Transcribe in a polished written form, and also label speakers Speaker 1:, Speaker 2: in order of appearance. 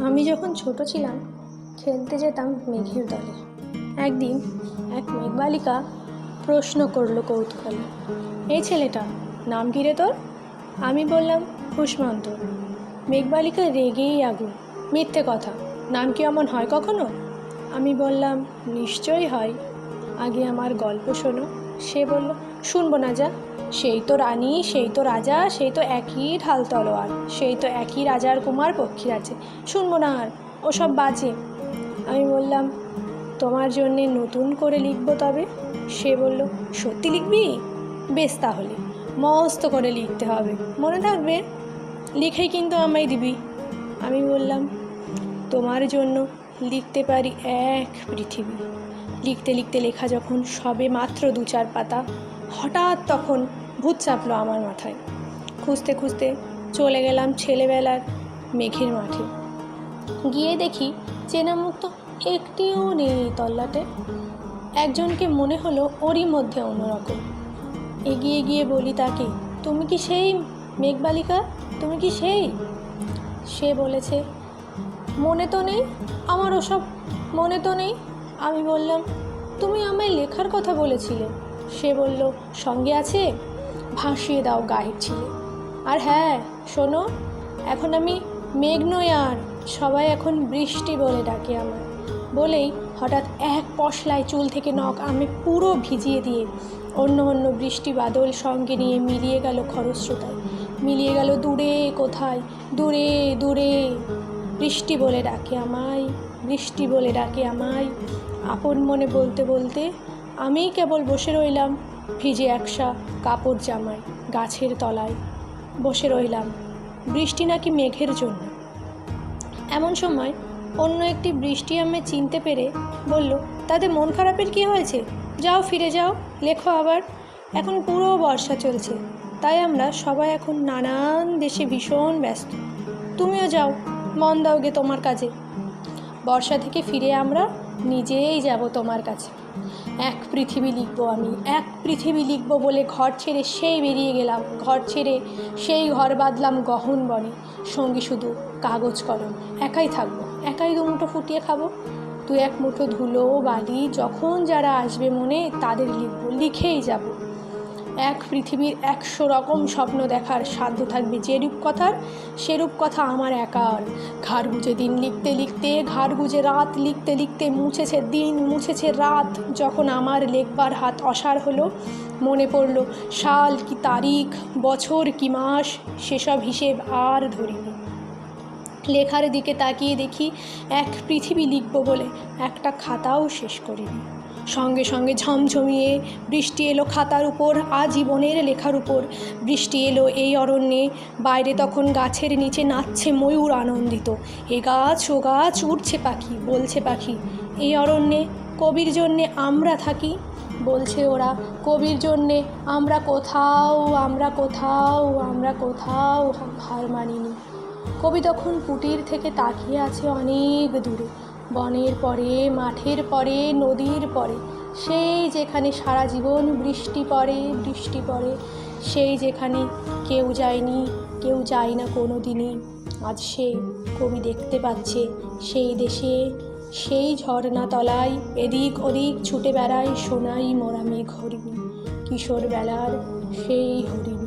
Speaker 1: আমি যখন ছোট ছিলাম খেলতে যেতাম মেঘের দলে। একদিন এক মেঘবালিকা প্রশ্ন করলো কৌতূহলে, এই ছেলেটা নাম কী রে তোর? আমি বললাম কুষ্মান্ত। মেঘবালিকা রেগেই আগুন, মিথ্যে কথা, নাম কি এমন হয় কখনো? আমি বললাম নিশ্চয়ই হয়, আগে আমার গল্প শোনো। সে বলল শুনবো না, যা, সেই তো রানী, সেই তো রাজা, সেই তো একই ঢাল তলোয়ার, সেই তো একই রাজার কুমার পক্ষী আছে, শুনবো না আর, ওসব বাজে। আমি বললাম তোমার জন্যে নতুন করে লিখবো তবে। সে বলল সত্যি লিখবি? বেশ, তাহলে মস্ত করে লিখতে হবে, মনে থাকবে, লিখেই কিন্তু আমায় দিবি। আমি বললাম তোমার জন্য লিখতে পারি এক পৃথিবী। লিখতে লিখতে লেখা যখন সবে মাত্র 2-4 পাতা, হঠাৎ তখন ভূত চাপলো আমার মাথায়। খুঁজতে খুঁজতে চলে গেলাম ছেলেবেলার মেঘের মাঠে। গিয়ে দেখি চেনা মুখ তো একটিও নেই তল্লাটে। একজনকে মনে হলো ওরই মধ্যে অন্যরকম। এগিয়ে গিয়ে বলি তাকে, তুমি কি সেই মেঘবালিকা? তুমি কি সেই? সে বলেছে মনে তো নেই, আমার ওসব মনে তো নেই। আমি বললাম তুমি আমায় লেখার কথা বলেছিলে। সে বলল সঙ্গে আছে, ভাসিয়ে দাও গায়ের ছিলে। আর হ্যাঁ শোনো, এখন আমি মেঘ নই আর, সবাই এখন বৃষ্টি বলে ডাকে আমায়। বলেই হঠাৎ এক পশলায় চুল থেকে নখ আমি পুরো ভিজিয়ে দিয়ে অন্য অন্য বৃষ্টি বাদল সঙ্গে নিয়ে মিলিয়ে গেল খরস্রোতায়, মিলিয়ে গেল দূরে কোথায়, দূরে দূরে। বৃষ্টি বলে ডাকে আমায়, বৃষ্টি বলে ডাকে আমায়। আপন মনে বলতে বলতে আমিই কেবল বসে রইলাম ভিজে একসা কাপড় জামায়, গাছের তলায় বসে রইলাম, বৃষ্টি নাকি মেঘের জন্য। এমন সময় অন্য একটি বৃষ্টি আমায় চিনতে পেরে বলল, তাতে মন খারাপের কী হয়েছে, যাও ফিরে যাও, লেখো আবার। এখন পুরো বর্ষা চলছে, তাই আমরা সবাই এখন নানান দেশে ভীষণ ব্যস্ত। তুমিও যাও, মন দাও গে তোমার কাজে। বর্ষা থেকে ফিরে আমরা নিজেই যাব তোমার কাছে। এক পৃথিবী লিখবো আমি, এক পৃথিবী লিখবো বলে ঘর ছেড়ে সেই বেরিয়ে গেলাম। ঘর ছেড়ে সেই ঘর বাঁধলাম গহন বনে, সঙ্গী শুধু কাগজ কলম। একাই থাকবো, একাই দুমুঠো ফুটিয়ে খাবো। 2-1 মুঠো ধুলো বালি, যখন যারা আসবে মনে তাদের লিখবো, লিখেই যাব। এক পৃথিবীর 100 রকম স্বপ্ন দেখার সাধ্য থাকবে যে রূপকথার, সে রূপকথা আমার একার। ঘাড় গুজে দিন লিখতে লিখতে, ঘাড় গুজে রাত লিখতে লিখতে, মুছেছে দিন মুছেছে রাত। যখন আমার লেখবার হাত অসাড় হলো, মনে পড়ল সাল কি তারিখ, বছর কি মাস, সেসব হিসেব আর ধরিনি। লেখার দিকে তাকিয়ে দেখি এক পৃথিবী লিখব বলে একটা খাতাও শেষ করিনি। সঙ্গে সঙ্গে ঝমঝমিয়ে বৃষ্টি এলো খাতার উপর, আজীবনের লেখার উপর। বৃষ্টি এলো এই অরণ্যে, বাইরে তখন গাছের নিচে নাচছে ময়ূর আনন্দিত। এ গাছ ও গাছ, উড়ছে পাখি, বলছে পাখি এই অরণ্যে কবির জন্যে আমরা থাকি। বলছে ওরা কবির জন্যে আমরা কোথাও, আমরা কোথাও, আমরা কোথাও হার মানিনি। কবি তখন কুটির থেকে তাকিয়ে আছে অনেক দূরে, বনের পরে, মাঠের পরে, নদীর পরে, সেই যেখানে সারা জীবন বৃষ্টি পড়ে, বৃষ্টি পড়ে, সেই যেখানে কেউ যায়নি, কেউ যায় না কোনো দিনই। আজ সে কবি দেখতে পাচ্ছে সেই দেশে, সেই ঝর্ণা তলায় এদিক ওদিক ছুটে বেড়ায় সোনাই মোরা মেঘ হরিণী, কিশোর বেলার সেই হরিণী।